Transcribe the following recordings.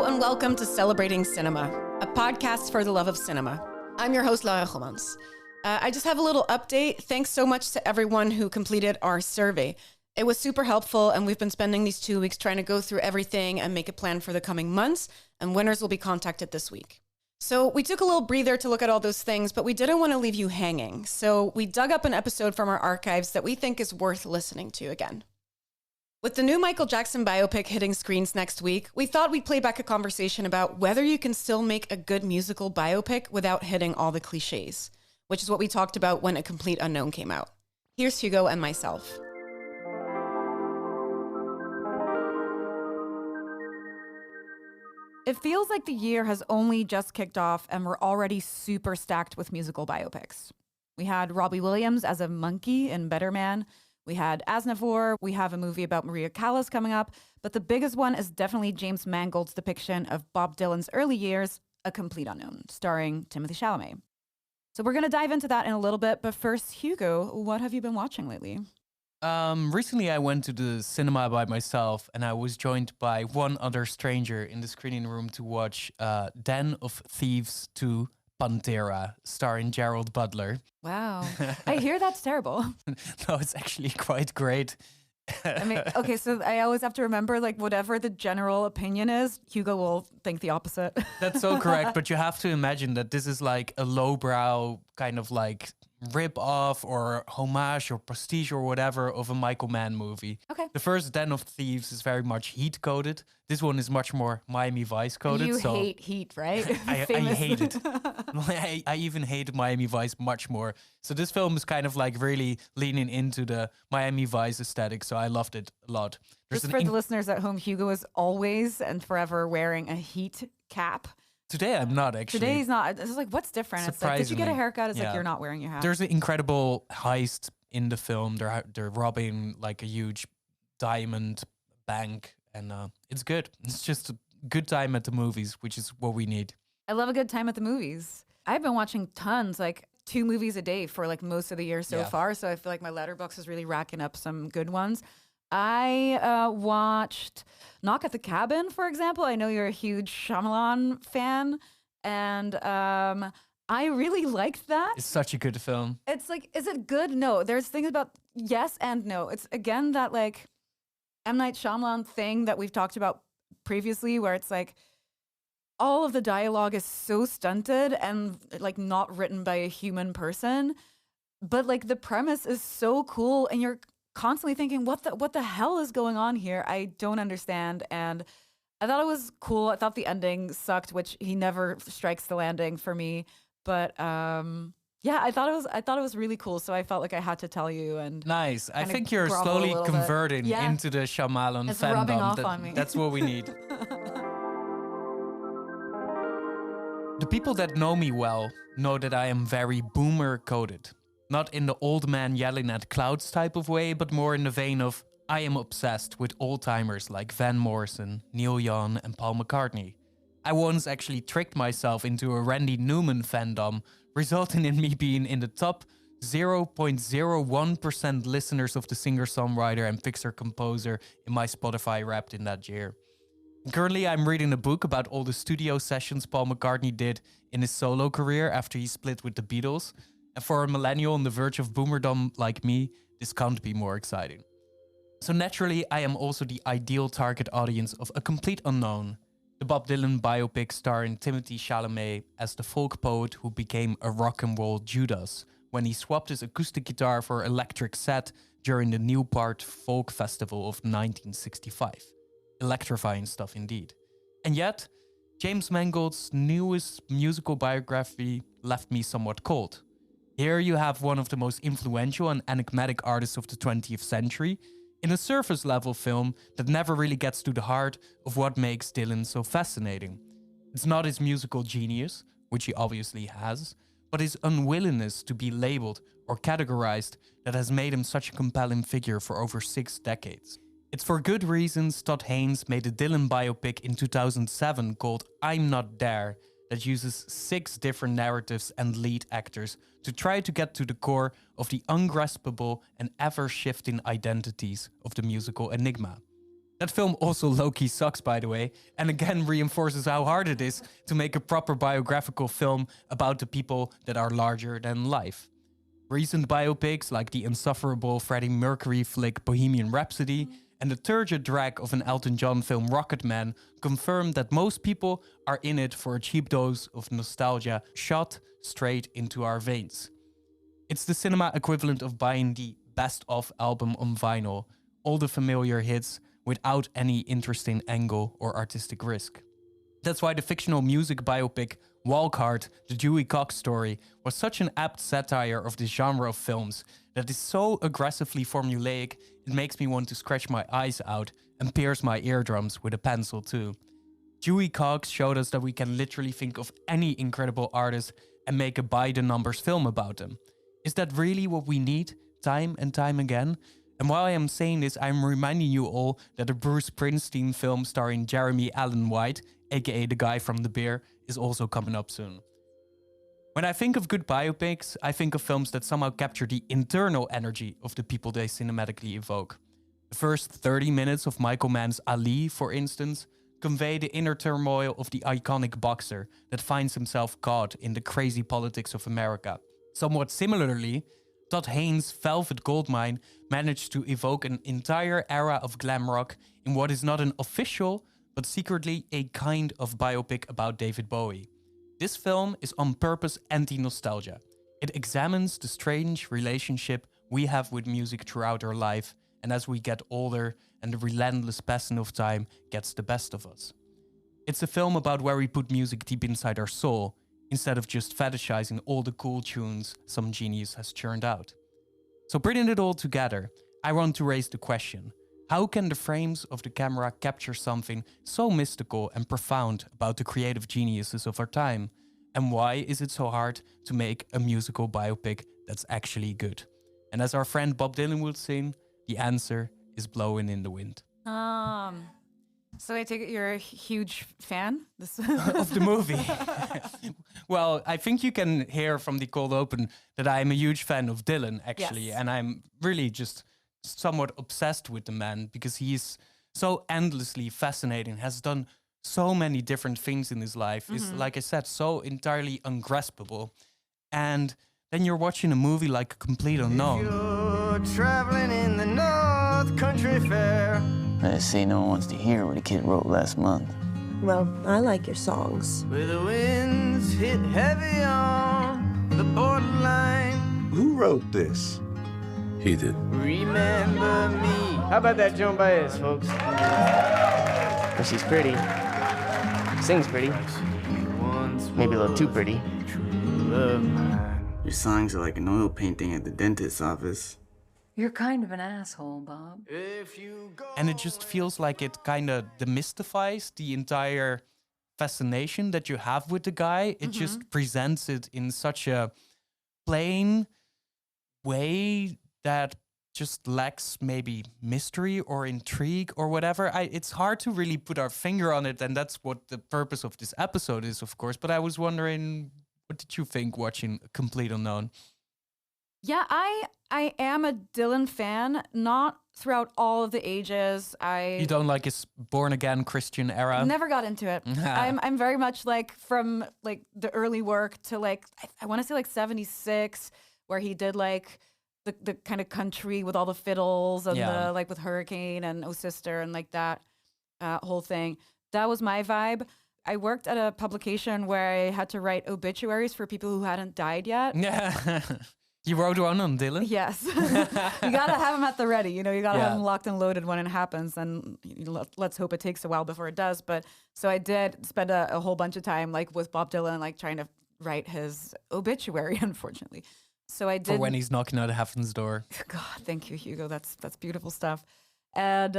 and welcome to Celebrating Cinema, a podcast for the love of cinema. I'm your host, Laura Gommans. I just have a little update. Thanks so much to everyone who completed our survey. It was super helpful, and we've been spending these 2 weeks trying to go through everything and make a plan for the coming months, and winners will be contacted this week. So we took a little breather to look at all those things, but we didn't want to leave you hanging. So we dug up an episode from our archives that we think is worth listening to again. With the new Michael Jackson biopic hitting screens next week, we thought we'd play back a conversation about whether you can still make a good musical biopic without hitting all the cliches, which is what we talked about when A Complete Unknown came out. Here's Hugo and myself. It feels like the year has only just kicked off and we're already super stacked with musical biopics. We had Robbie Williams as a monkey in Better Man. We had Aznavour. We have a movie about Maria Callas coming up. But the biggest one is definitely James Mangold's depiction of Bob Dylan's early years, A Complete Unknown, starring Timothée Chalamet. So we're going to dive into that in a little bit. But first, Hugo, what have you been watching lately? Recently I went to the cinema by myself and I was joined by one other stranger in the screening room to watch Den of Thieves 2 Pantera, starring Gerald Butler. Wow. I hear that's terrible. No, it's actually quite great. I mean, okay, so I always have to remember, like, whatever the general opinion is, Hugo will think the opposite. That's so correct, but you have to imagine that this is like a lowbrow kind of like rip-off or homage or prestige or whatever of a Michael Mann movie. Okay. The first Den of Thieves is very much Heat-coded. This one is much more Miami Vice-coded. You hate Heat, right? I hate it. I even hate Miami Vice much more. So this film is kind of like really leaning into the Miami Vice aesthetic, so I loved it a lot. Just for the listeners at home, Hugo is always and forever wearing a Heat cap. Today I'm not actually. Today he's not. It's like, what's different? It's like, did you get a haircut? It's like, you're not wearing your hat. There's an incredible heist in the film. They're robbing like a huge diamond bank, and it's good. It's just a good time at the movies, which is what we need. I love a good time at the movies. I've been watching tons, like 2 movies a day for like most of the year so far. So I feel like my letterbox is really racking up some good ones. I watched Knock at the Cabin, for example. I know you're a huge Shyamalan fan, and I really liked that. It's such a good film. It's like, is it good? No. There's things about yes and no. It's, again, that like M. Night Shyamalan thing that we've talked about previously, where it's like all of the dialogue is so stunted and like not written by a human person, but like the premise is so cool, and you're constantly thinking, what the hell is going on here? I don't understand. And I thought it was cool. I thought the ending sucked, which he never strikes the landing for me. But I thought it was really cool. So I felt like I had to tell you. And nice. I think you're slowly converting into the Shyamalan it's fandom. rubbing off on me. That's what we need. The people that know me well know that I am very boomer coded. Not in the old man yelling at clouds type of way, but more in the vein of I am obsessed with old-timers like Van Morrison, Neil Young and Paul McCartney. I once actually tricked myself into a Randy Newman fandom, resulting in me being in the top 0.01% listeners of the singer-songwriter and fixer-composer in my Spotify Wrapped in that year. Currently, I'm reading a book about all the studio sessions Paul McCartney did in his solo career after he split with the Beatles. And for a millennial on the verge of boomerdom like me, this can't be more exciting. So naturally, I am also the ideal target audience of A Complete Unknown, the Bob Dylan biopic starring Timothée Chalamet as the folk poet who became a rock and roll Judas when he swapped his acoustic guitar for electric set during the Newport Folk Festival of 1965. Electrifying stuff indeed. And yet, James Mangold's newest musical biography left me somewhat cold. Here you have one of the most influential and enigmatic artists of the 20th century in a surface-level film that never really gets to the heart of what makes Dylan so fascinating. It's not his musical genius, which he obviously has, but his unwillingness to be labeled or categorized that has made him such a compelling figure for over 6 decades. It's for good reasons Todd Haynes made a Dylan biopic in 2007 called I'm Not There, that uses 6 different narratives and lead actors to try to get to the core of the ungraspable and ever-shifting identities of the musical enigma. That film also low-key sucks, by the way, and again reinforces how hard it is to make a proper biographical film about the people that are larger than life. Recent biopics like the insufferable Freddie Mercury flick Bohemian Rhapsody and the turgid drag of an Elton John film Rocketman confirm that most people are in it for a cheap dose of nostalgia shot straight into our veins. It's the cinema equivalent of buying the best-of album on vinyl, all the familiar hits without any interesting angle or artistic risk. That's why the fictional music biopic Walk Hard, the Dewey Cox story, was such an apt satire of this genre of films that is so aggressively formulaic it makes me want to scratch my eyes out and pierce my eardrums with a pencil too. Dewey Cox showed us that we can literally think of any incredible artist and make a by-the-numbers film about them. Is that really what we need, time and time again? And while I am saying this, I'm reminding you all that a Bruce Springsteen film starring Jeremy Allen White, aka the guy from The Bear, is also coming up soon. When I think of good biopics, I think of films that somehow capture the internal energy of the people they cinematically evoke. The first 30 minutes of Michael Mann's Ali, for instance, convey the inner turmoil of the iconic boxer that finds himself caught in the crazy politics of America. Somewhat similarly, Todd Haynes' Velvet Goldmine managed to evoke an entire era of glam rock in what is not an official, but secretly a kind of biopic about David Bowie. This film is on purpose anti-nostalgia. It examines the strange relationship we have with music throughout our life, and as we get older and the relentless passing of time gets the best of us. It's a film about where we put music deep inside our soul, instead of just fetishizing all the cool tunes some genius has churned out. So bringing it all together, I want to raise the question: how can the frames of the camera capture something so mystical and profound about the creative geniuses of our time? And why is it so hard to make a musical biopic that's actually good? And as our friend Bob Dylan would sing, the answer is blowing in the wind. So I take it you're a huge fan Of the movie. Well, I think you can hear from the cold open that I'm a huge fan of Dylan, actually. Yes. And I'm really just somewhat obsessed with the man because he's so endlessly fascinating, has done so many different things in his life, is, like I said, so entirely ungraspable. And then you're watching a movie like Complete Unknown. You're traveling in the North Country Fair. I say no one wants to hear what a kid wrote last month. Well, I like your songs. Where the winds hit heavy on the borderline. Who wrote this? He did. Remember me. How about that Joan Baez, folks? Well, she's pretty. Sings pretty. Maybe a little too pretty. Your songs are like an oil painting at the dentist's office. You're kind of an asshole, Bob. If you go And it just feels like it kind of demystifies the entire fascination that you have with the guy. It just presents it in such a plain way that just lacks maybe mystery or intrigue or whatever. It's hard to really put our finger on it, and that's what the purpose of this episode is, of course. But I was wondering, what did you think watching Complete Unknown? Yeah, I am a Dylan fan, not throughout all of the ages. You don't like his born again Christian era? Never got into it. I'm very much like from like the early work to like I want to say like 76, where he did like the kind of country with all the fiddles and the like with Hurricane and Oh Sister and like that whole thing. That was my vibe. I worked at a publication where I had to write obituaries for people who hadn't died yet. Yeah. You wrote one on Dylan? Yes. You got to have them at the ready. You know, you got to have them locked and loaded when it happens. And let's hope it takes a while before it does. But so I did spend a whole bunch of time like with Bob Dylan, like trying to write his obituary, unfortunately. So I did. For when he's knocking at heaven's door. God, thank you, Hugo. That's beautiful stuff. And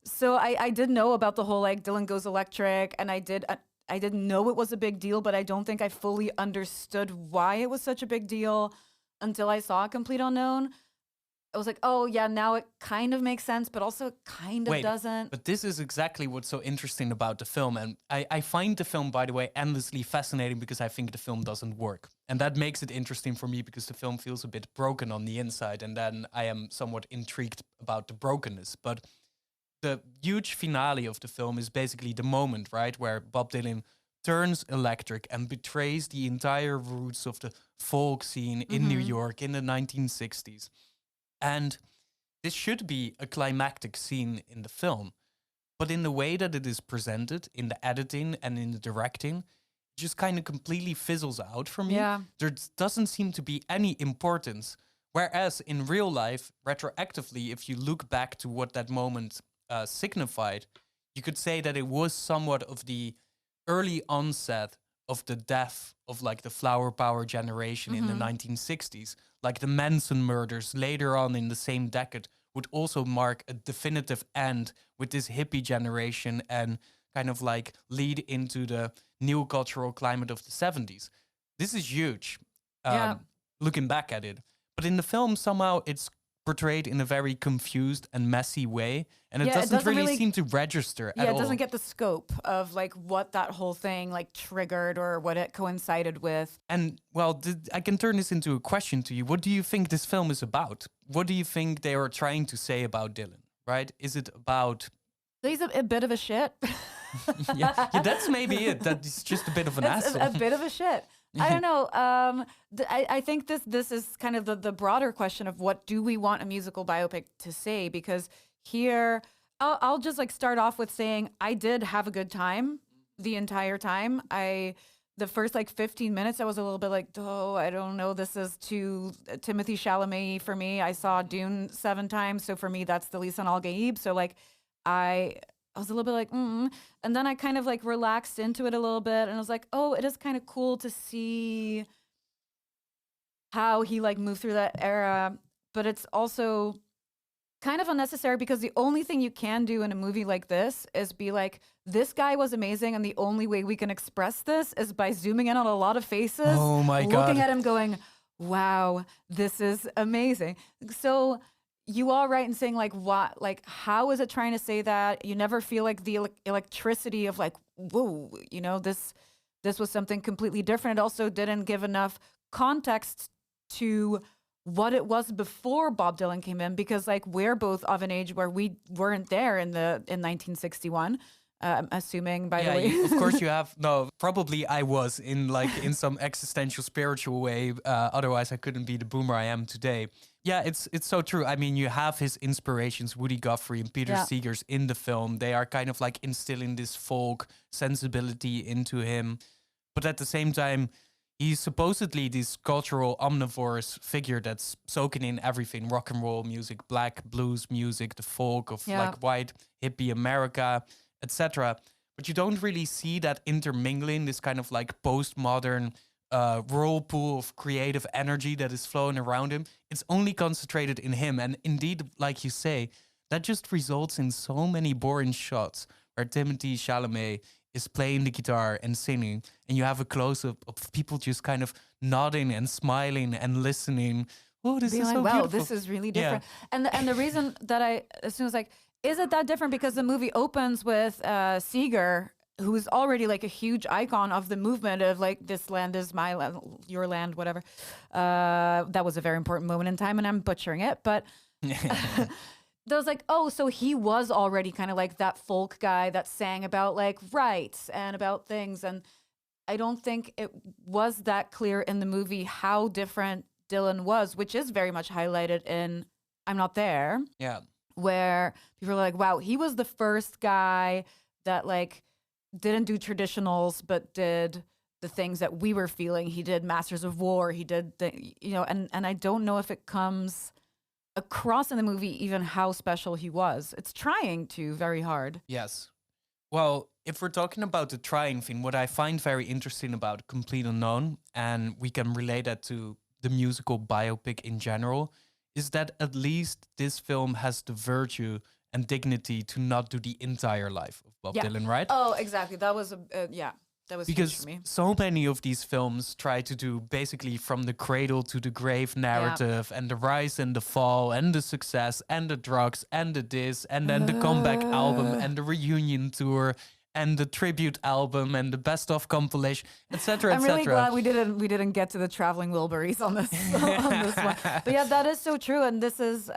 so I did know about the whole like Dylan Goes Electric, and I didn't know it was a big deal, but I don't think I fully understood why it was such a big deal until I saw Complete Unknown. I was like, oh yeah, now it kind of makes sense, but also it kind of doesn't. But this is exactly what's so interesting about the film. And I find the film, by the way, endlessly fascinating because I think the film doesn't work. And that makes it interesting for me because the film feels a bit broken on the inside. And then I am somewhat intrigued about the brokenness. But the huge finale of the film is basically the moment, right, where Bob Dylan turns electric and betrays the entire roots of the folk scene in New York in the 1960s. And this should be a climactic scene in the film, but in the way that it is presented, in the editing and in the directing, it just kind of completely fizzles out for me. Yeah. There doesn't seem to be any importance. Whereas in real life, retroactively, if you look back to what that moment signified, you could say that it was somewhat of the early onset of the death of like the flower power generation in the 1960s. Like the Manson murders later on in the same decade would also mark a definitive end with this hippie generation and kind of like lead into the new cultural climate of the 70s. This is huge, looking back at it. But in the film, somehow it's portrayed in a very confused and messy way, and it doesn't really seem to register at all. Yeah, it doesn't get the scope of like what that whole thing like triggered or what it coincided with. And well, I can turn this into a question to you. What do you think this film is about? What do you think they are trying to say about Dylan, right? Is it about... He's a bit of a shit. yeah, that's maybe it. That he's just a bit of an asshole. A bit of a shit. I don't know. I think this is kind of the broader question of what do we want a musical biopic to say? Because here, I'll just like start off with saying I did have a good time the entire time. The first like 15 minutes, I was a little bit like, oh, I don't know. This is too Timothée Chalamet for me. I saw Dune 7 times. So for me, that's the Lisan Al Gaib. So like I was a little bit like, and then I kind of like relaxed into it a little bit, and I was like, oh, it is kind of cool to see how he like moved through that era, but it's also kind of unnecessary because the only thing you can do in a movie like this is be like, this guy was amazing, and the only way we can express this is by zooming in on a lot of faces, oh my God, looking at him going, wow, this is amazing. So you are right in saying like, what, like, how is it trying to say that? You never feel like the electricity of like, whoa, you know, this was something completely different. It also didn't give enough context to what it was before Bob Dylan came in, because like we're both of an age where we weren't there in 1961. Assuming, by the way. Of course you have. No, probably I was in some existential spiritual way. Otherwise I couldn't be the boomer I am today. Yeah, it's so true. I mean, you have his inspirations, Woody Guthrie and Peter Seegers in the film. They are kind of like instilling this folk sensibility into him. But at the same time, he's supposedly this cultural omnivorous figure that's soaking in everything. Rock and roll music, black blues music, the folk of like white hippie America, etc. But you don't really see that intermingling, this kind of like postmodern whirlpool of creative energy that is flowing around him. It's only concentrated in him. And indeed, like you say, that just results in so many boring shots where Timothée Chalamet is playing the guitar and singing, and you have a close-up of people just kind of nodding and smiling and listening. Oh, this is so wow, beautiful. this is really different. Yeah. And the reason that I assume is like, is it that different? Because the movie opens with Seeger, who's already like a huge icon of the movement of like, this land is my land, your land, whatever. That was a very important moment in time, and I'm butchering it. But there was like, oh, so he was already kind of like that folk guy that sang about like rights and about things. And I don't think it was that clear in the movie how different Dylan was, which is very much highlighted in I'm Not There. Yeah. Where people are like, wow, he was the first guy that like didn't do traditionals, but did the things that we were feeling. He did Masters of War. He did and I don't know if it comes across in the movie even how special he was. It's trying to very hard. Yes. Well, if we're talking about the trying thing, what I find very interesting about Complete Unknown, and we can relate that to the musical biopic in general, is that at least this film has the virtue and dignity to not do the entire life of Bob Dylan, right? Oh, exactly. That was that was huge for me. Because so many of these films try to do basically from the cradle to the grave narrative, and the rise and the fall and the success and the drugs and the this and then the comeback album and the reunion tour and the tribute album and the best of compilation, etc. I'm really glad we didn't get to the traveling Wilburys on this on this one. But yeah, that is so true. And this is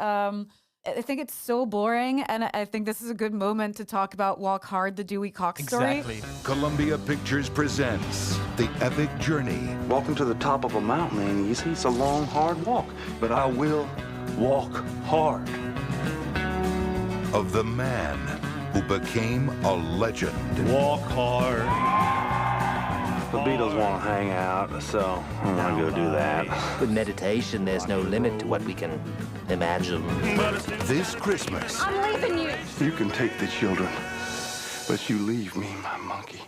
I think it's so boring, and I think this is a good moment to talk about Walk Hard, the Dewey Cox story. Exactly. Columbia Pictures presents The Epic Journey Walking to the top of a mountain ain't easy. It's a long, hard walk. But I will walk hard. of the man who became a legend. Walk hard. The Beatles want to hang out, so I'm gonna go do that. With meditation, there's no limit to what we can imagine. This Christmas, I'm leaving you. You can take the children, but you leave me, my monkey.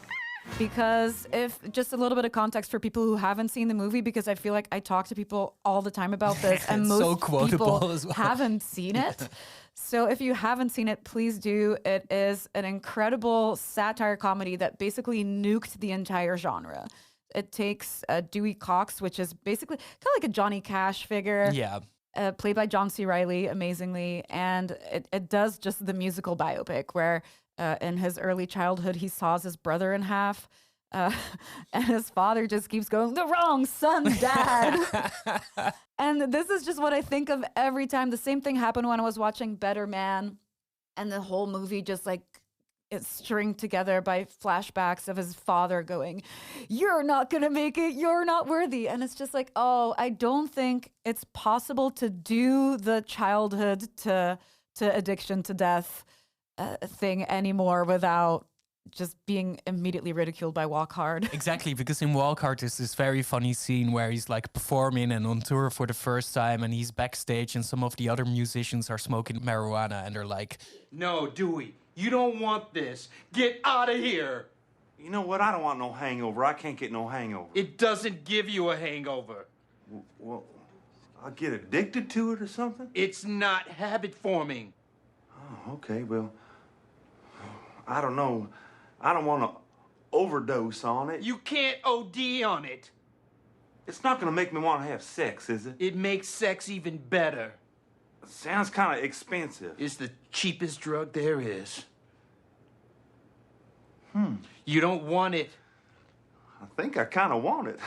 Because if just a little bit of context for people who haven't seen the movie, because I feel like I talk to people all the time about this, and It's most so quotable people as well. haven't seen it. So if you haven't seen it, please do. It is an incredible satire comedy that basically nuked the entire genre. It takes Dewey Cox, which is basically kind of like a Johnny Cash figure. Yeah. Played by John C. Reilly, amazingly. And it does just the musical biopic where in his early childhood, he saws his brother in half. And his father just keeps going, the wrong son, Dad. And this is just what I think of every time. The same thing happened when I was watching Better Man. And the whole movie just like it's stringed together by flashbacks of his father going, you're not going to make it. You're not worthy. And it's just like, oh, I don't think it's possible to do the childhood to addiction to death thing anymore without just being immediately ridiculed by Walk Hard. Exactly, because in Walk Hard there's this very funny scene where he's like performing and on tour for the first time, and he's backstage and some of the other musicians are smoking marijuana and they're like, no, Dewey, you don't want this. Get out of here. You know what? I don't want no hangover. I can't get no hangover. It doesn't give you a hangover. Well, I'll get addicted to it or something? It's not habit forming. Oh, okay, well, I don't know. I don't want to overdose on it. You can't OD on it. It's not going to make me want to have sex, is it? It makes sex even better. It sounds kind of expensive. It's the cheapest drug there is. You don't want it. I think I kind of want it.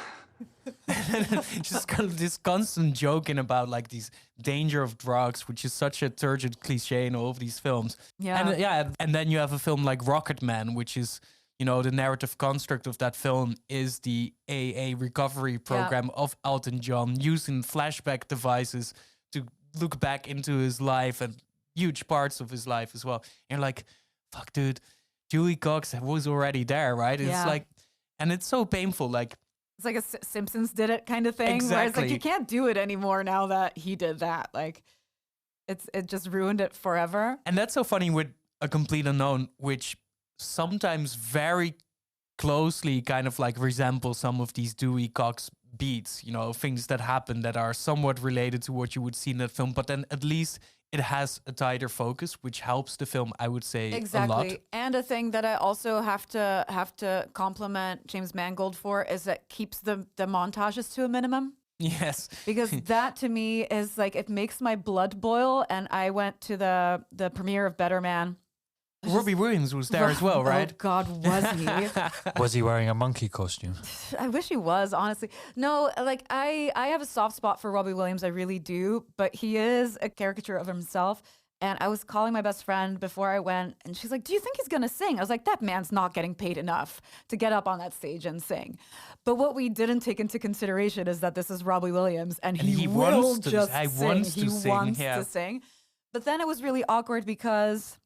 just kind of this constant joking about like these danger of drugs, which is such a turgid cliche in all of these films. Yeah. And then you have a film like Rocket Man, which is, you know, the narrative construct of that film is the AA recovery program of Elton John using flashback devices to look back into his life and huge parts of his life as well. And you're like, fuck, dude, Dewey Cox was already there, right? It's like, and it's so painful, like. It's like a Simpsons did it kind of thing. Exactly. Where it's like, you can't do it anymore now that he did that. Like, it just ruined it forever. And that's so funny with A Complete Unknown, which sometimes very closely kind of like resemble some of these Dewey Cox beats, you know, things that happen that are somewhat related to what you would see in that film. But then at least it has a tighter focus, which helps the film, I would say, a lot. And a thing that I also have to compliment James Mangold for is that keeps the montages to a minimum. Yes. Because that to me is like, it makes my blood boil. And I went to the premiere of Better Man. Robbie Williams was there as well, right? Oh God, was he? Was he wearing a monkey costume? I wish he was, honestly. No, like I have a soft spot for Robbie Williams, I really do, but he is a caricature of himself. And I was calling my best friend before I went, and she's like, do you think he's gonna sing? I was like, that man's not getting paid enough to get up on that stage and sing. But what we didn't take into consideration is that this is Robbie Williams, and he will just sing. He wants to sing. But then it was really awkward because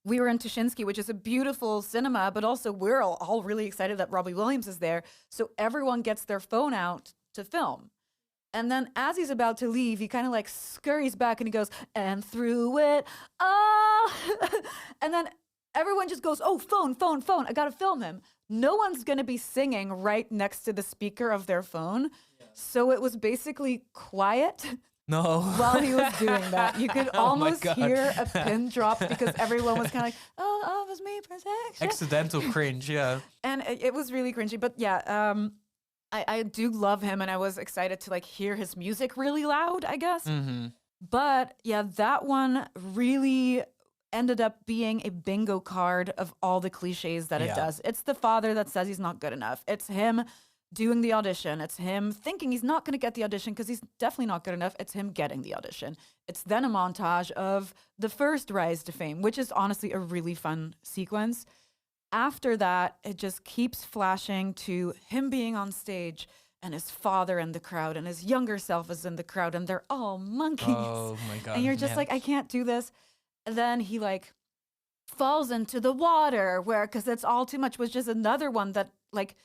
we were in Tuschinski, which is a beautiful cinema, but also we're all really excited that Robbie Williams is there. So everyone gets their phone out to film. And then as he's about to leave, he kind of like scurries back and he goes, and through it, and then everyone just goes, oh, phone. I got to film him. No one's going to be singing right next to the speaker of their phone. Yeah. So it was basically quiet. No. While he was doing that, you could almost hear a pin drop because everyone was kind of like, oh, offers me protection. Accidental cringe, yeah. And it was really cringy. But yeah, I do love him, and I was excited to like hear his music really loud, I guess. Mm-hmm. But yeah, that one really ended up being a bingo card of all the cliches that it does. It's the father that says he's not good enough. It's him doing the audition. It's him thinking he's not going to get the audition because he's definitely not good enough. It's him getting the audition. It's then a montage of the first rise to fame, which is honestly a really fun sequence. After that, it just keeps flashing to him being on stage and his father in the crowd and his younger self is in the crowd and they're all monkeys. Oh my God. And you're just like, I can't do this. And then he like falls into the water because it's all too much, which is another one that like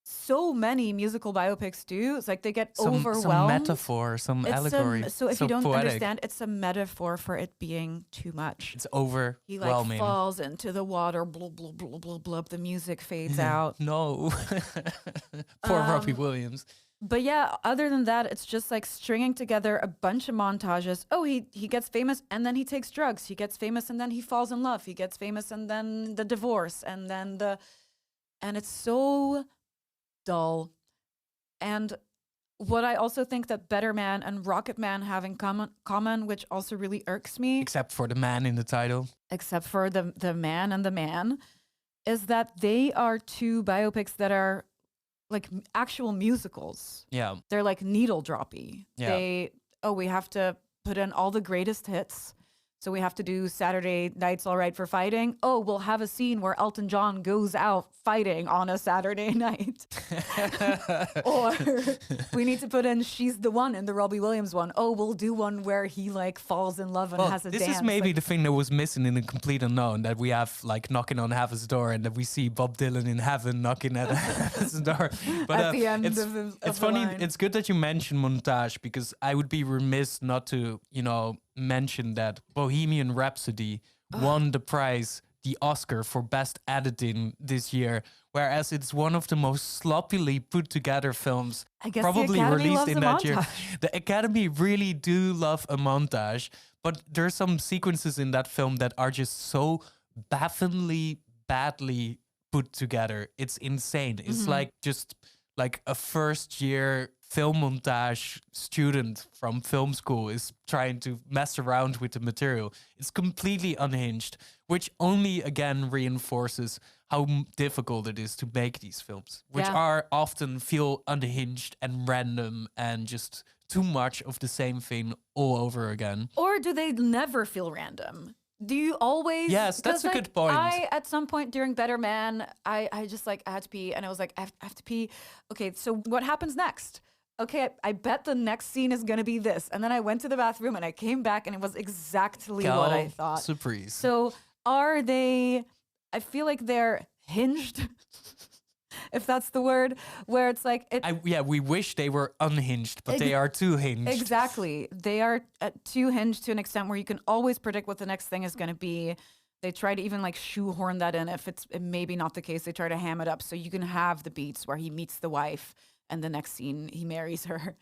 so many musical biopics do. It's like they get overwhelmed. Some metaphor, some allegory. So if you don't understand, it's a metaphor for it being too much. It's overwhelming. He like falls into the water, blub, blub, blub, blub, blub. The music fades out. No. Poor Robbie Williams. But yeah, other than that, it's just like stringing together a bunch of montages. Oh, he gets famous and then he takes drugs. He gets famous and then he falls in love. He gets famous and then the divorce and then and it's so dull. And what I also think that Better Man and Rocket Man have in common, which also really irks me. Except for the man in the title. Except for the man and the man, is that they are two biopics that are like actual musicals. Yeah. They're like needle droppy. Yeah. We have to put in all the greatest hits. So we have to do Saturday Night's All Right for Fighting. Oh, we'll have a scene where Elton John goes out fighting on a Saturday night. Or we need to put in She's the One in the Robbie Williams one. Oh, we'll do one where he like falls in love and has a dance. This is maybe the thing that was missing in The Complete Unknown, that we have like knocking on heaven's door and that we see Bob Dylan in heaven knocking at heaven's door. But at the end it's funny. line. It's good that you mentioned montage because I would be remiss not to, mention that Bohemian Rhapsody won the prize, the Oscar for Best Editing this year, whereas it's one of the most sloppily put together films probably released in that year. The Academy really do love a montage, but there's some sequences in that film that are just so bafflingly badly put together. It's insane. It's like just like a first year film montage student from film school is trying to mess around with the material. It's completely unhinged, which only again reinforces how difficult it is to make these films, which are often feel unhinged and random and just too much of the same thing all over again. Or do they never feel random? Do you always? Yes, that's a good point. At some point during Better Man, I just like, I had to pee and I was like, I have to pee. Okay, so what happens next? Okay, I bet the next scene is going to be this. And then I went to the bathroom and I came back and it was exactly what I thought. Surprise. So are they, I feel like they're hinged, if that's the word, where it's like... we wish they were unhinged, but they are too hinged. Exactly. They are too hinged to an extent where you can always predict what the next thing is going to be. They try to even like shoehorn that in. If it's maybe not the case, they try to ham it up so you can have the beats where he meets the wife and the next scene he marries her.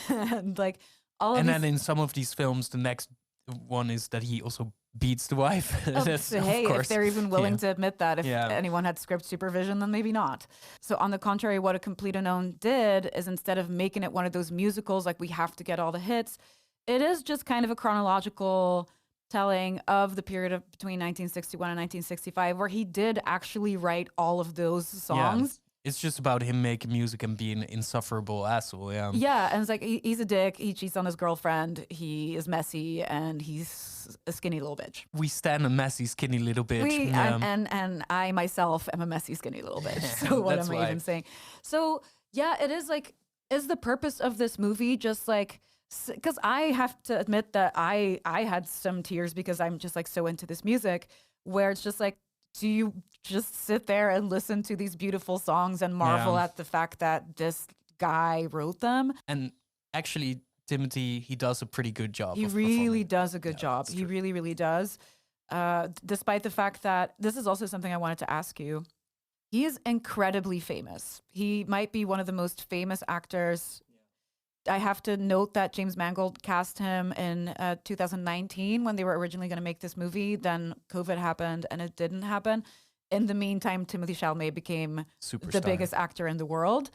And like all of And then in some of these films, the next one is that he also beats the wife. So, hey, if they're even willing to admit that, if anyone had script supervision, then maybe not. So on the contrary, what A Complete Unknown did is instead of making it one of those musicals, like we have to get all the hits, it is just kind of a chronological telling of the period of between 1961 and 1965, where he did actually write all of those songs. It's just about him making music and being an insufferable asshole, Yeah, and it's like, he's a dick, he cheats on his girlfriend, he is messy, and he's a skinny little bitch. We stand a messy, skinny little bitch. And I myself am a messy, skinny little bitch. So what am I even saying? So, yeah, it is like, is the purpose of this movie just like... Because I have to admit that I had some tears because I'm just like so into this music, where it's just like, do you just sit there and listen to these beautiful songs and marvel at the fact that this guy wrote them? And actually, Timothy, he does a pretty good job. He really does a good job. He really, really does. Despite the fact that, this is also something I wanted to ask you. He is incredibly famous. He might be one of the most famous actors. I have to note that James Mangold cast him in 2019 when they were originally going to make this movie. Then COVID happened and it didn't happen. In the meantime, Timothée Chalamet became the biggest actor in the world.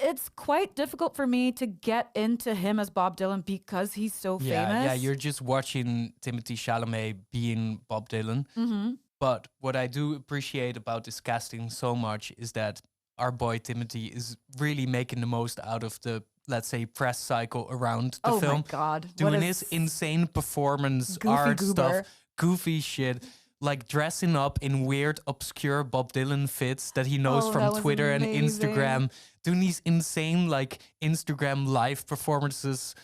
It's quite difficult for me to get into him as Bob Dylan because he's so famous. Yeah, you're just watching Timothée Chalamet being Bob Dylan. Mm-hmm. But what I do appreciate about this casting so much is that our boy Timothy is really making the most out of the, let's say, press cycle around the film. Oh my God. Doing his insane performance, goofy art goober. stuff, goofy shit. Like dressing up in weird, obscure Bob Dylan fits that he knows Oh, that from was Twitter and amazing. Instagram. Doing these insane, like, Instagram live performances.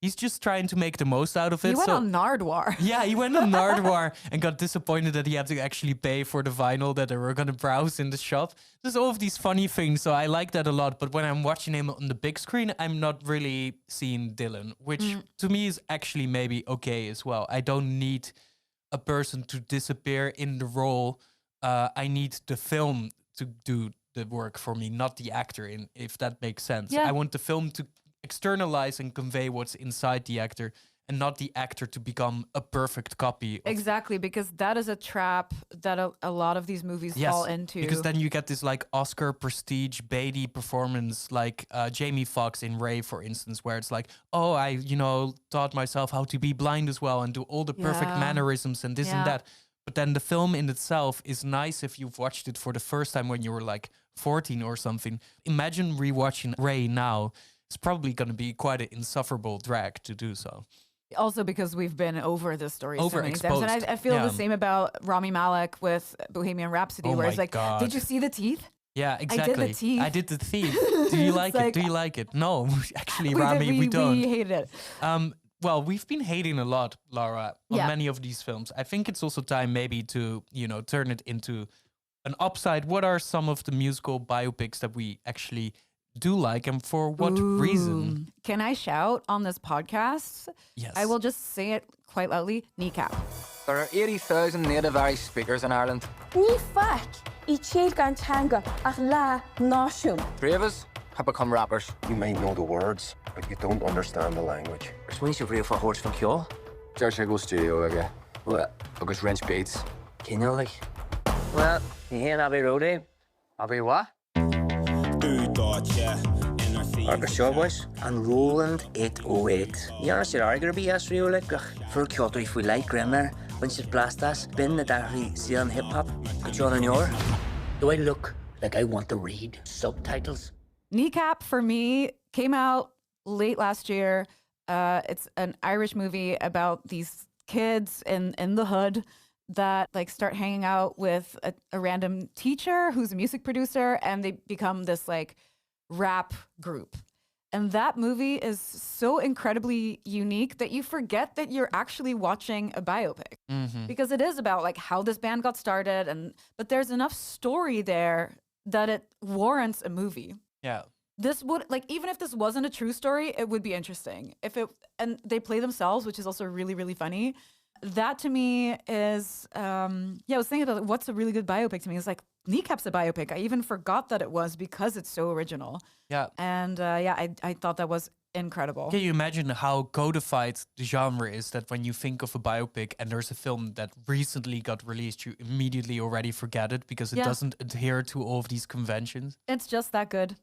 He's just trying to make the most out of it. He went on Nardwar. Yeah, he went on Nardwar and got disappointed that he had to actually pay for the vinyl that they were going to browse in the shop. There's all of these funny things, so I like that a lot. But when I'm watching him on the big screen, I'm not really seeing Dylan, which to me is actually maybe okay as well. I don't need a person to disappear in the role. I need the film to do the work for me, not the actor, if that makes sense. Yeah. I want the film to externalize and convey what's inside the actor and not the actor to become a perfect copy. Exactly, because that is a trap that a lot of these movies fall into. Because then you get this like Oscar prestige Beatty performance, like Jamie Foxx in Ray, for instance, where it's like, oh, I, taught myself how to be blind as well and do all the perfect Yeah. mannerisms and this and Yeah. that. But then the film in itself is nice if you've watched it for the first time when you were like 14 or something. Imagine rewatching Ray now. It's probably going to be quite an insufferable drag to do so. Also because we've been over this story so many times. Overexposed. And I feel Yeah. the same about Rami Malek with Bohemian Rhapsody, Oh where it's my like, God. did you see the teeth? Yeah, exactly. teeth. I did the teeth. Do you like it? like- Do you like it? No, actually, We did- Rami, we don't. We hated it. Well, we've been hating a lot, Laura, on Yeah. many of these films. I think it's also time maybe to, turn it into an upside. What are some of the musical biopics that we actually do like and for what reason? Can I shout on this podcast? Yes. I will just say it quite loudly. Kneecap. There are 80,000 native Irish speakers in Ireland. Ní faic I chéad gan teanga ach lá náisiún. 3 of us have become rappers. You may know the words, but you don't understand the language. Ers muo se bhríomh a horse fan ceol? Deir sé go studio aige. Agus Wrench Beats. Cinneal like. Well, you hear Abbey Road, eh? Abbey what? Agus seo boys, an Roland 808. Iar sy'r argyr by as rhyw like for ceoltar if we like grammar, when sy'r blastas, bin na darri sy'n hip-hop, gydjon yn yor. Do I look like I want to read subtitles? Kneecap for me came out late last year. It's an Irish movie about these kids in the hood that like start hanging out with a random teacher who's a music producer, and they become this like rap group. And that movie is so incredibly unique that you forget that you're actually watching a biopic, because it is about like how this band got started, but there's enough story there that it warrants a movie. Yeah. This would like, even if this wasn't a true story, it would be interesting. And they play themselves, which is also really, really funny. That to me is, I was thinking about what's a really good biopic to me. It's like Kneecap's a biopic. I even forgot that it was because it's so original. Yeah. And I thought that was incredible. Can you imagine how codified the genre is that when you think of a biopic and there's a film that recently got released, you immediately already forget it because it doesn't adhere to all of these conventions? It's just that good.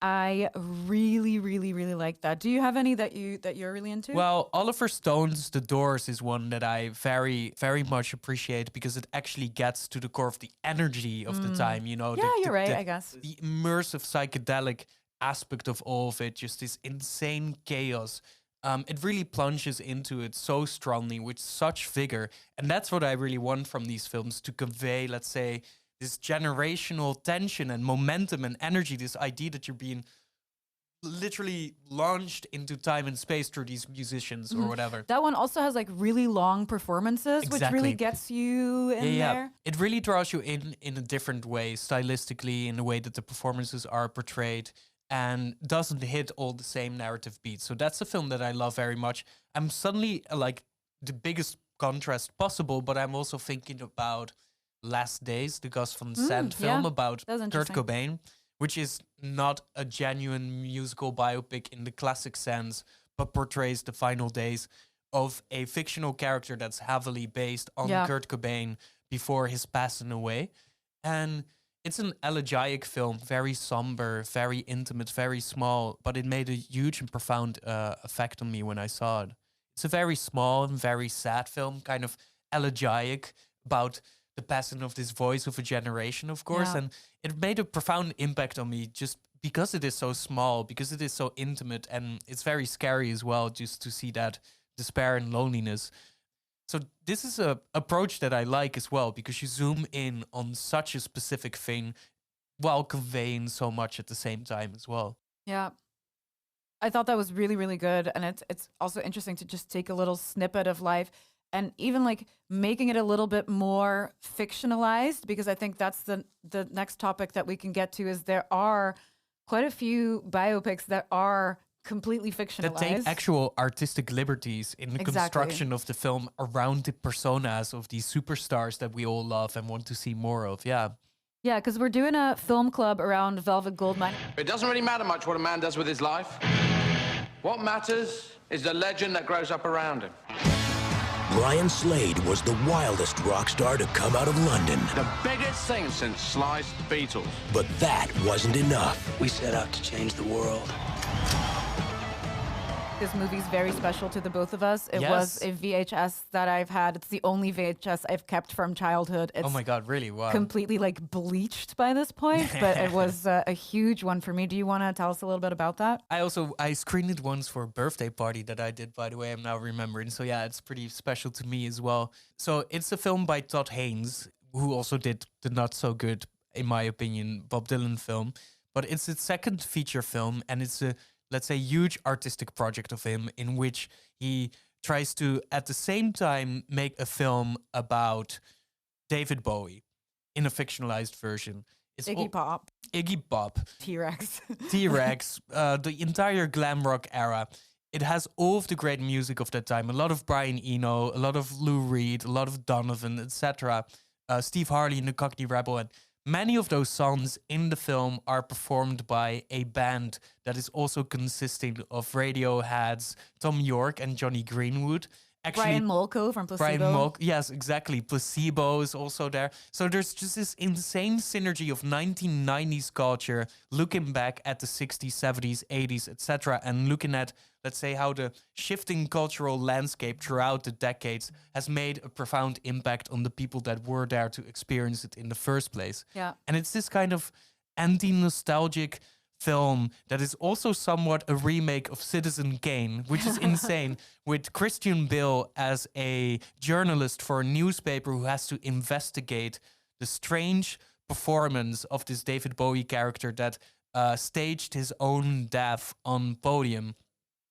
I really, really, really like that. Do you have any that you're really into? Well, Oliver Stone's The Doors is one that I very, very much appreciate because it actually gets to the core of the energy of the time, Yeah, you're right, I guess. The immersive psychedelic aspect of all of it, just this insane chaos. It really plunges into it so strongly with such vigor. And that's what I really want from these films, to convey, let's say, this generational tension and momentum and energy, this idea that you're being literally launched into time and space through these musicians or whatever. That one also has like really long performances, which really gets you in there. It really draws you in a different way, stylistically, in the way that the performances are portrayed, and doesn't hit all the same narrative beats. So that's a film that I love very much. I'm suddenly like the biggest contrast possible, but I'm also thinking about Last Days, the Gus Van Sant film about Kurt Cobain, which is not a genuine musical biopic in the classic sense, but portrays the final days of a fictional character that's heavily based on Kurt Cobain before his passing away. And it's an elegiac film, very somber, very intimate, very small, but it made a huge and profound effect on me when I saw it. It's a very small and very sad film, kind of elegiac, about the passing of this voice of a generation, of course. And it made a profound impact on me just because it is so small, because it is so intimate, and it's very scary as well just to see that despair and loneliness. So this is a approach that I like as well, because you zoom in on such a specific thing while conveying so much at the same time as well. Yeah. I thought that was really, really good. And it's also interesting to just take a little snippet of life and even like making it a little bit more fictionalized, because I think that's the next topic that we can get to, is there are quite a few biopics that are completely fictionalized. That take actual artistic liberties in the construction of the film around the personas of these superstars that we all love and want to see more of. Yeah. Yeah, because we're doing a film club around Velvet Goldmine. It doesn't really matter much what a man does with his life. What matters is the legend that grows up around him. Brian Slade was the wildest rock star to come out of London. The biggest thing since sliced Beatles. But that wasn't enough. We set out to change the world. This movie's very special to the both of us. It was a VHS that I've had. It's the only VHS I've kept from childhood. It's oh my God, really? Wow. Completely like bleached by this point, but it was a huge one for me. Do you want to tell us a little bit about that? I screened it once for a birthday party that I did, by the way, I'm now remembering. So yeah, it's pretty special to me as well. So it's a film by Todd Haynes, who also did the not so good, in my opinion, Bob Dylan film. But it's his second feature film, and it's a, let's say, huge artistic project of him in which he tries to, at the same time, make a film about David Bowie in a fictionalized version. It's Iggy Pop. Iggy Pop. T-Rex. T-Rex. The entire glam rock era. It has all of the great music of that time. A lot of Brian Eno, a lot of Lou Reed, a lot of Donovan, etc. Steve Harley and the Cockney Rebel. And many of those songs in the film are performed by a band that is also consisting of Radiohead's Tom York and Johnny Greenwood. Actually, Brian Molko from Placebo. Brian Molko, yes, exactly. Placebo is also there. So there's just this insane synergy of 1990s culture, looking back at the 60s, 70s, 80s, etc., and looking at, let's say, how the shifting cultural landscape throughout the decades has made a profound impact on the people that were there to experience it in the first place. Yeah. And it's this kind of anti-nostalgic film that is also somewhat a remake of Citizen Kane, which is insane, with Christian Bale as a journalist for a newspaper who has to investigate the strange performance of this David Bowie character that staged his own death on podium.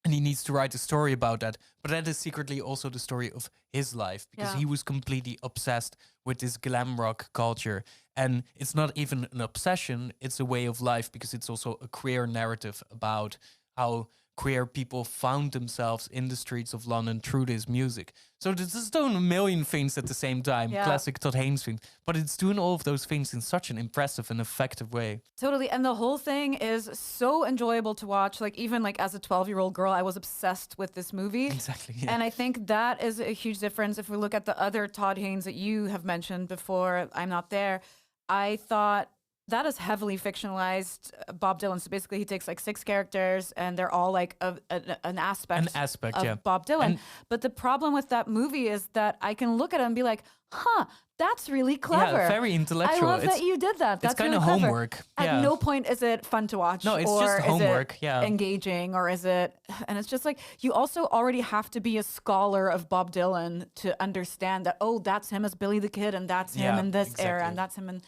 And he needs to write a story about that. But that is secretly also the story of his life, because he was completely obsessed with this glam rock culture. And it's not even an obsession, it's a way of life, because it's also a queer narrative about how queer people found themselves in the streets of London through this music. So this is doing a million things at the same time, classic Todd Haynes thing, but it's doing all of those things in such an impressive and effective way. Totally. And the whole thing is so enjoyable to watch. Like, even like as a 12-year-old girl, I was obsessed with this movie. Exactly. Yeah. And I think that is a huge difference. If we look at the other Todd Haynes that you have mentioned before, I'm Not There, I thought that is heavily fictionalized Bob Dylan. So basically he takes like 6 characters and they're all like an aspect of Bob Dylan. But the problem with that movie is that I can look at it and be like, huh, that's really clever. Yeah, very intellectual. I love that you did that. That's it's kind really of clever. homework. At no point is it fun to watch. No, it's or just homework. Is it engaging, or is it? And it's just like, you also already have to be a scholar of Bob Dylan to understand that, oh, that's him as Billy the Kid, and that's him in this era, and that's him in,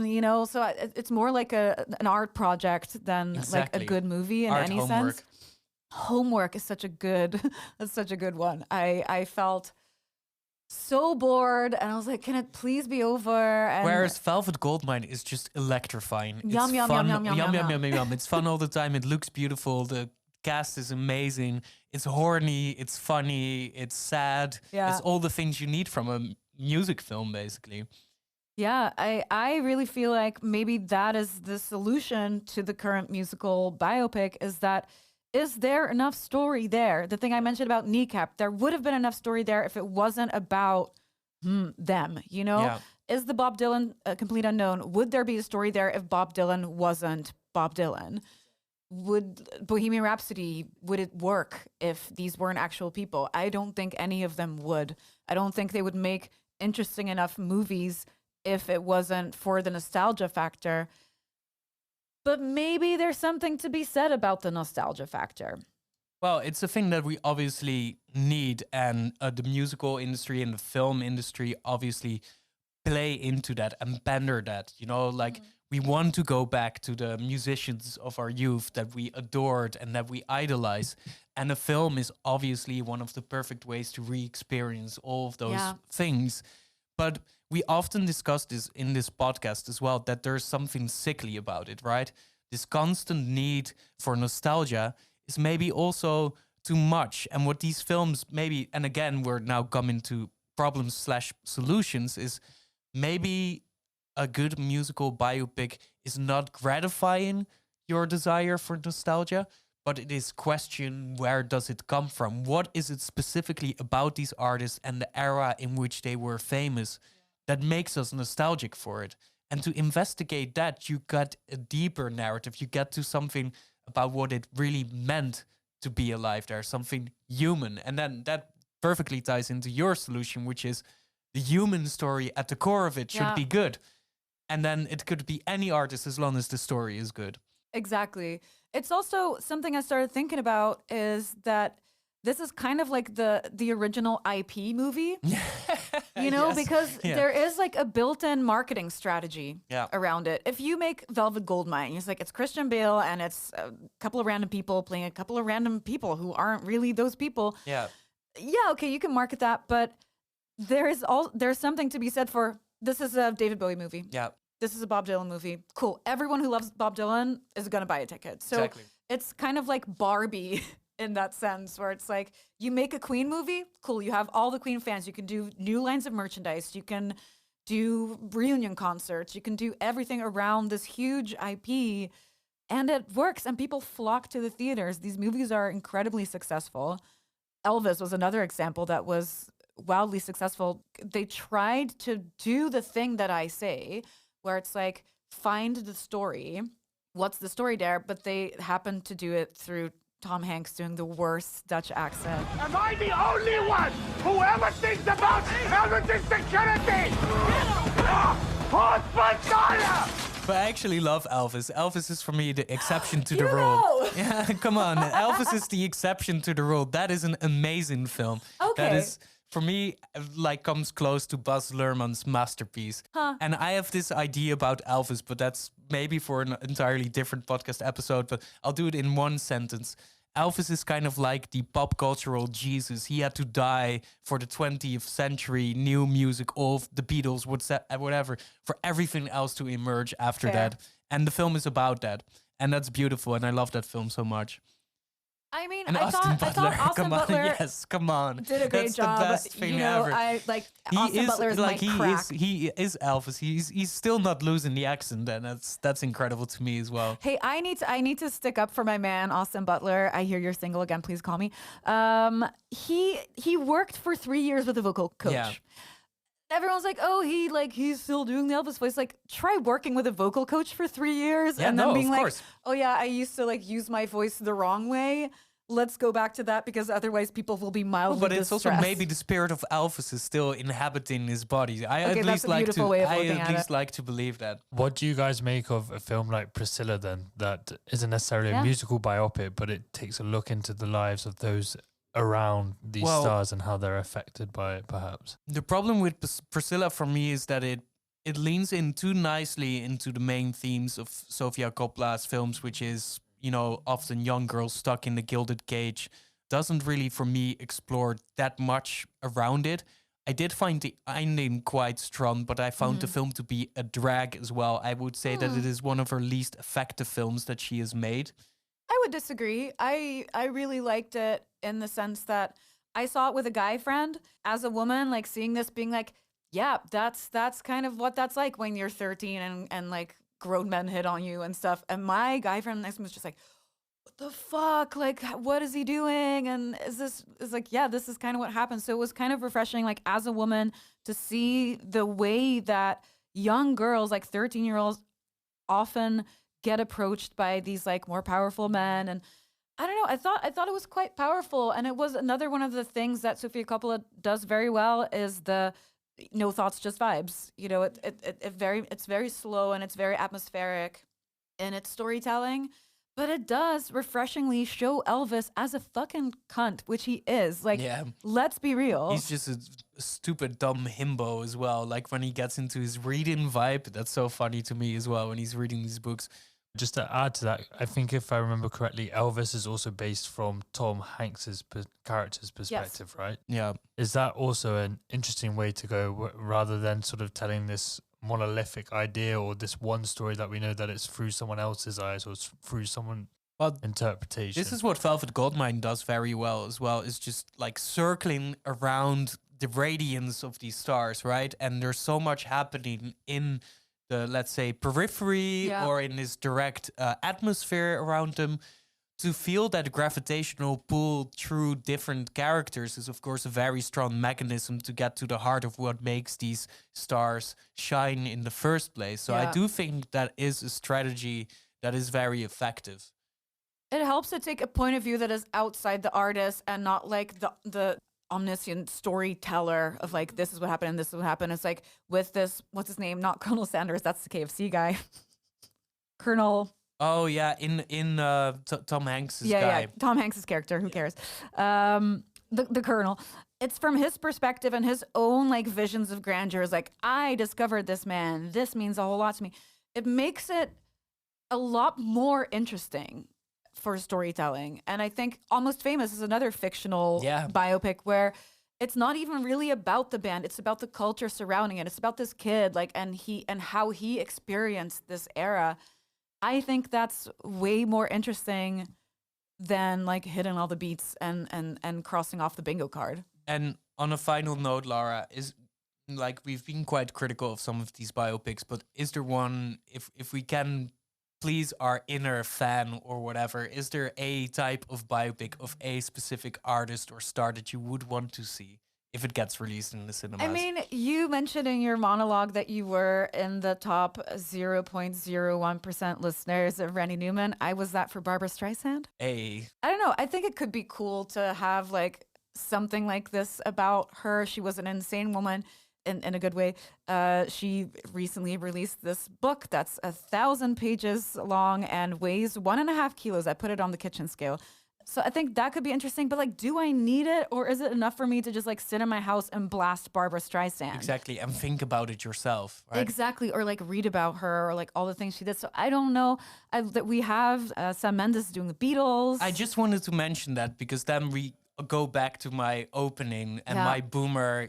you know. So it's more like an art project than like a good movie in any sense. Homework is such a good, that's such a good one. I felt so bored, and I was like, can it please be over? And whereas Velvet Goldmine is just electrifying. Yum, it's yum, fun. yum, yum, yum, yum, yum. Yum. It's fun all the time. It looks beautiful. The cast is amazing. It's horny. It's funny. It's sad. Yeah. It's all the things you need from a music film, basically. Yeah, I really feel like maybe that is the solution to the current musical biopic, is that, is there enough story there? The thing I mentioned about Kneecap, there would have been enough story there if it wasn't about them, you know? Yeah. Is the Bob Dylan a complete unknown? Would there be a story there if Bob Dylan wasn't Bob Dylan? Would Bohemian Rhapsody, would it work if these weren't actual people? I don't think any of them would. I don't think they would make interesting enough movies if it wasn't for the nostalgia factor. But maybe there's something to be said about the nostalgia factor. Well, it's a thing that we obviously need, and the musical industry and the film industry obviously play into that and pander that. You know, like we want to go back to the musicians of our youth that we adored and that we idolize. And a film is obviously one of the perfect ways to re-experience all of those things. But we often discuss this in this podcast as well, that there's something sickly about it, right? This constant need for nostalgia is maybe also too much. And what these films maybe, and again, we're now coming to problems/solutions, is maybe a good musical biopic is not gratifying your desire for nostalgia, but it is question, where does it come from? What is it specifically about these artists and the era in which they were famous that makes us nostalgic for it? And to investigate that, you got a deeper narrative. You get to something about what it really meant to be alive there, something human. And then that perfectly ties into your solution, which is the human story at the core of it should be good. And then it could be any artist as long as the story is good. Exactly. It's also something I started thinking about is that this is kind of like the original IP movie, you know, because there is like a built-in marketing strategy around it. If you make Velvet Goldmine, it's like it's Christian Bale and it's a couple of random people playing a couple of random people who aren't really those people. Yeah, okay, you can market that, but there's something to be said for this is a David Bowie movie. Yeah. This is a Bob Dylan movie. Cool. Everyone who loves Bob Dylan is going to buy a ticket. So it's kind of like Barbie in that sense, where it's like you make a Queen movie. Cool. You have all the Queen fans. You can do new lines of merchandise. You can do reunion concerts. You can do everything around this huge IP. And it works. And people flock to the theaters. These movies are incredibly successful. Elvis was another example that was wildly successful. They tried to do the thing that I say, where it's like, find the story. What's the story there? But they happened to do it through Tom Hanks doing the worst Dutch accent. Am I the only one who ever thinks about Elvis's security? But I actually love Elvis. Elvis is for me the exception to the rule. Yeah, come on. Elvis is the exception to the rule. That is an amazing film. Okay. That is, for me, like comes close to Baz Luhrmann's masterpiece. And I have this idea about Elvis, but that's maybe for an entirely different podcast episode, but I'll do it in one sentence. Elvis is kind of like the pop cultural Jesus. He had to die for the 20th century, new music, all of the Beatles, whatever, for everything else to emerge after that. And the film is about that. And that's beautiful. And I love that film so much. I mean, And I thought Austin Butler come on. did a great That's job. the best thing you know, ever. I like Austin Butler is like he is Elvis. He's still not losing the accent, and that's incredible to me as well. Hey, I need to stick up for my man Austin Butler. I hear you're single again. Please call me. He worked for 3 years with a vocal coach. Yeah. Everyone's like, oh, he's still doing the Elvis voice. Like, try working with a vocal coach for 3 years and then being like, oh yeah, I used to like use my voice the wrong way. Let's go back to that because otherwise people will be mildly But it's distressed. also maybe the spirit of Elvis is still inhabiting his body. I at least like to believe that. What do you guys make of a film like Priscilla then, that isn't necessarily a musical biopic, but it takes a look into the lives of those around these stars and how they're affected by it, perhaps? The problem with Priscilla for me is that it leans in too nicely into the main themes of Sofia Coppola's films, which is, you know, often young girls stuck in the gilded cage. Doesn't really, for me, explore that much around it. I did find the ending quite strong, but I found the film to be a drag as well. I would say that it is one of her least effective films that she has made. I would disagree. I really liked it in the sense that I saw it with a guy friend as a woman, like seeing this being like, yeah, that's kind of what that's like when you're 13 and like grown men hit on you and stuff. And my guy friend next to me was just like, what the fuck? Like, what is he doing? And is like, yeah, this is kind of what happens. So it was kind of refreshing, like as a woman, to see the way that young girls, like 13-year-olds, often get approached by these like more powerful men. And I don't know, I thought it was quite powerful. And it was another one of the things that Sofia Coppola does very well is the no thoughts, just vibes. You know, it's very slow and it's very atmospheric in its storytelling. But it does refreshingly show Elvis as a fucking cunt, which he is. Like, let's be real. He's just a stupid, dumb himbo as well. Like when he gets into his reading vibe, that's so funny to me as well when he's reading these books. Just to add to that, I think if I remember correctly, Elvis is also based from Tom Hanks's character's perspective, right? Yeah. Is that also an interesting way to go rather than sort of telling this monolithic idea or this one story that we know that it's through someone else's eyes or it's through someone interpretation? This is what Velvet Goldmine does very well as well, is just like circling around the radiance of these stars, right? And there's so much happening in the, let's say, periphery or in this direct atmosphere around them. To feel that gravitational pull through different characters is, of course, a very strong mechanism to get to the heart of what makes these stars shine in the first place. So I do think that is a strategy that is very effective. It helps to take a point of view that is outside the artist and not like the omniscient storyteller of like, this is what happened and this is what happened. It's like with this, what's his name? Not Colonel Sanders, that's the KFC guy. Colonel... Oh yeah, in Tom Hanks's guy. Yeah, Tom Hanks's character. Who cares? The Colonel. It's from his perspective and his own like visions of grandeur. Is like, I discovered this man. This means a whole lot to me. It makes it a lot more interesting for storytelling. And I think Almost Famous is another fictional biopic where it's not even really about the band. It's about the culture surrounding it. It's about this kid, like, and how he experienced this era. I think that's way more interesting than like hitting all the beats and crossing off the bingo card. And on a final note, Lara, is like we've been quite critical of some of these biopics, but is there one, if we can please our inner fan or whatever, is there a type of biopic of a specific artist or star that you would want to see if it gets released in the cinemas? I mean, you mentioned in your monologue that you were in the top 0.01% listeners of Randy Newman. I was that for Barbra Streisand. Hey. I don't know. I think it could be cool to have like something like this about her. She was an insane woman in a good way. She recently released this book that's 1,000 pages long and weighs 1.5 kilos. I put it on the kitchen scale. So I think that could be interesting, but like, do I need it, or is it enough for me to just like sit in my house and blast Barbra Streisand? Exactly, and think about it yourself, right? Exactly, or like read about her, or like all the things she did. So I don't know that we have Sam Mendes doing the Beatles. I just wanted to mention that because then we go back to my opening and my boomer,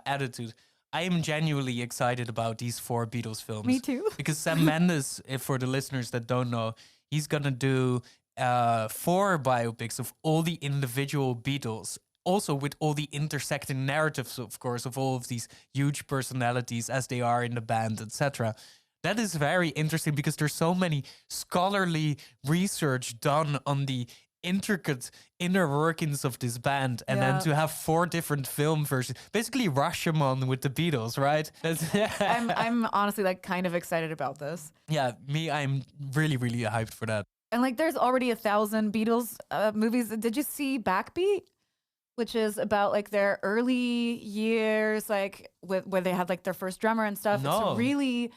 attitude. I am genuinely excited about these 4 Beatles films. Me too. Because Sam Mendes, for the listeners that don't know, he's gonna do 4 biopics of all the individual Beatles, also with all the intersecting narratives, of course, of all of these huge personalities as they are in the band, etc. That is very interesting because there's so many scholarly research done on the intricate inner workings of this band, and then to have 4 different film versions, basically Rashomon with the Beatles, right? I'm honestly like kind of excited about this. Yeah, I'm really, really hyped for that. And like, there's already 1,000 Beatles movies. Did you see Backbeat? Which is about like their early years, like where they had like their first drummer and stuff. No. It's a really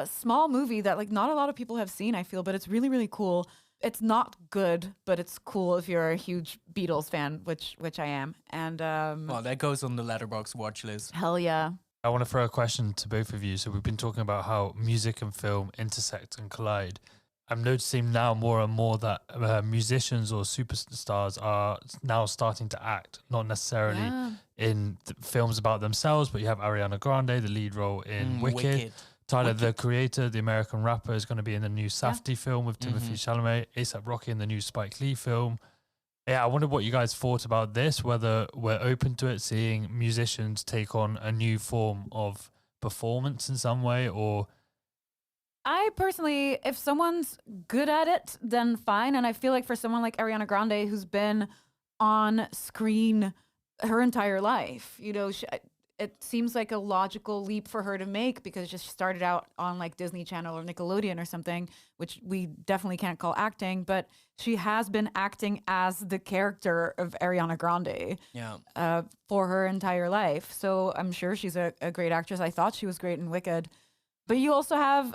small movie that like not a lot of people have seen, I feel, but it's really, really cool. It's not good, but it's cool if you're a huge Beatles fan, which I am. And well, that goes on the Letterboxd watch list. Hell yeah. I want to throw a question to both of you. So we've been talking about how music and film intersect and collide. I'm noticing now more and more that musicians or superstars are now starting to act, not necessarily in films about themselves, but you have Ariana Grande, the lead role in Wicked. Tyler, the creator, the American rapper, is going to be in the new Safdie film with Timothée Chalamet. A$AP Rocky in the new Spike Lee film. Yeah, I wonder what you guys thought about this, whether we're open to it, seeing musicians take on a new form of performance in some way, or... I personally, if someone's good at it, then fine. And I feel like for someone like Ariana Grande, who's been on screen her entire life, it seems like a logical leap for her to make because she started out on like Disney Channel or Nickelodeon or something, which we definitely can't call acting, but she has been acting as the character of Ariana Grande for her entire life. So I'm sure she's a great actress. I thought she was great in Wicked. But you also have,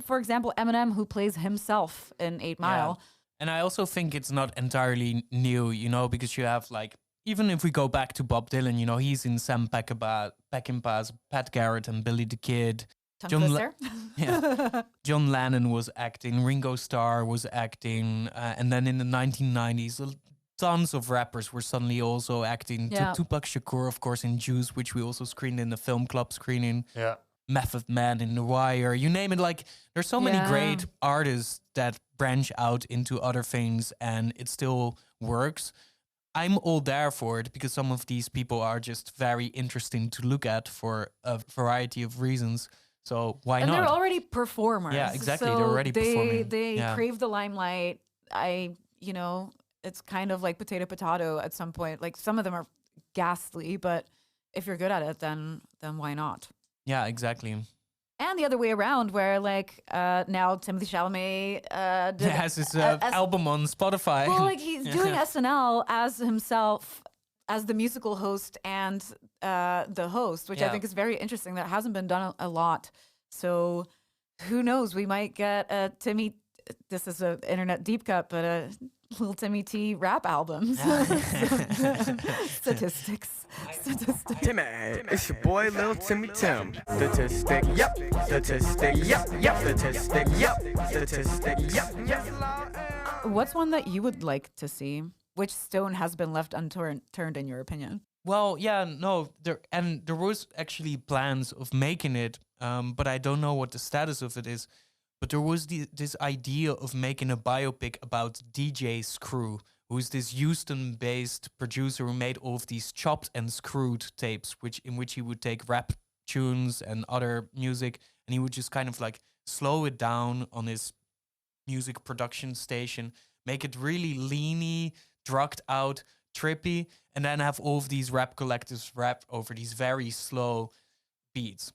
for example, Eminem, who plays himself in 8 Mile. Yeah. And I also think it's not entirely new, because you have like, even if we go back to Bob Dylan, he's in Sam Peckinpah's Pat Garrett and Billy the Kid. John Lennon was acting, Ringo Starr was acting, and then in the 1990s, tons of rappers were suddenly also acting. Yeah. Tupac Shakur, of course, in Juice, which we also screened in the film club screening. Yeah. Method Man in The Wire, you name it. Like, there's so many great artists that branch out into other things, and it still works. I'm all there for it because some of these people are just very interesting to look at for a variety of reasons. So why not? And they're already performers. Yeah, exactly. So they're already performing. They crave the limelight. It's kind of like potato at some point. Like some of them are ghastly, but if you're good at it, then why not? Yeah, exactly. And the other way around, where like now Timothée Chalamet has his album on Spotify. Well, like he's doing SNL as himself, as the musical host and the host, which I think is very interesting. That hasn't been done a lot. So who knows? We might get a Timmy. This is an internet deep cut, but a little Timmy T rap album. Statistics. Timmy, it's your boy, Lil Timmy Tim. Statistic, yep. Statistic, yep. Statistic, yep. Statistic, yep. What's one that you would like to see? Which stone has been left unturned, in your opinion? Well, there was actually plans of making it, but I don't know what the status of it is. But there was this idea of making a biopic about DJ Screw, who's this Houston-based producer who made all of these chopped and screwed tapes, in which he would take rap tunes and other music, and he would just kind of like slow it down on his music production station, make it really leany, drugged out, trippy, and then have all of these rap collectives rap over these very slow beats.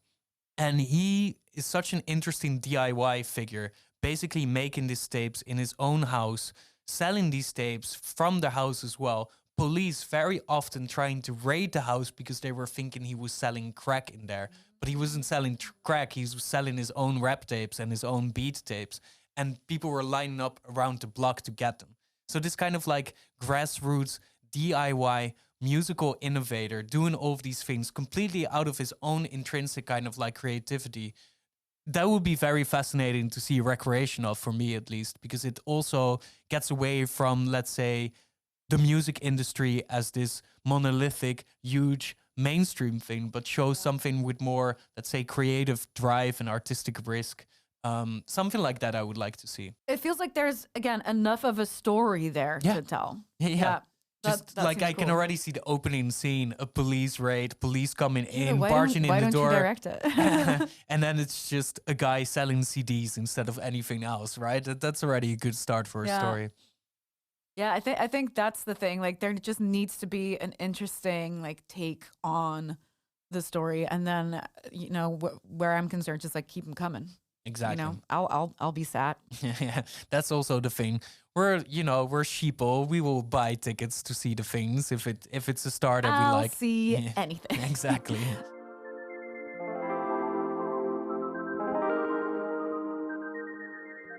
And he is such an interesting DIY figure, basically making these tapes in his own house, selling these tapes from the house as well. Police very often trying to raid the house because they were thinking he was selling crack in there. But he wasn't selling crack, he was selling his own rap tapes and his own beat tapes. And people were lining up around the block to get them. So this kind of like grassroots DIY musical innovator doing all of these things completely out of his own intrinsic kind of like creativity. That would be very fascinating to see recreational, for me at least, because it also gets away from, let's say, the music industry as this monolithic, huge mainstream thing, but shows something with more, let's say, creative drive and artistic risk. Something like that I would like to see. It feels like there's, again, enough of a story there to tell. Yeah. Just that like I can cool. already see the opening scene, a police raid, police coming in, why barging in the door. Why don't you direct it? And then it's just a guy selling CDs instead of anything else, right? That's already a good start for a story. Yeah, I think that's the thing. Like there just needs to be an interesting like take on the story, and then where I'm concerned, just like keep them coming. Exactly. I'll be sad. Yeah, that's also the thing. We're sheeple. We will buy tickets to see the things if it's a star that we like. I'll see anything. Exactly.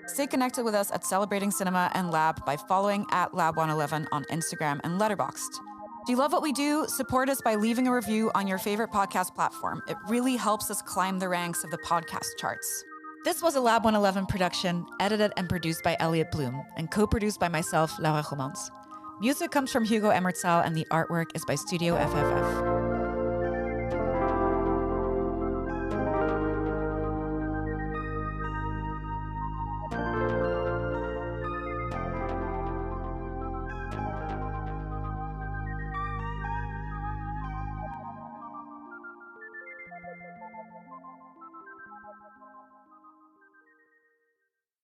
Stay connected with us at Celebrating Cinema and Lab by following @Lab111 on Instagram and Letterboxd. Do you love what we do? Support us by leaving a review on your favorite podcast platform. It really helps us climb the ranks of the podcast charts. This was a Lab 111 production, edited and produced by Elliot Bloom, and co-produced by myself, Laura Gommans. Music comes from Hugo Emmerzael, and the artwork is by Studio FFF.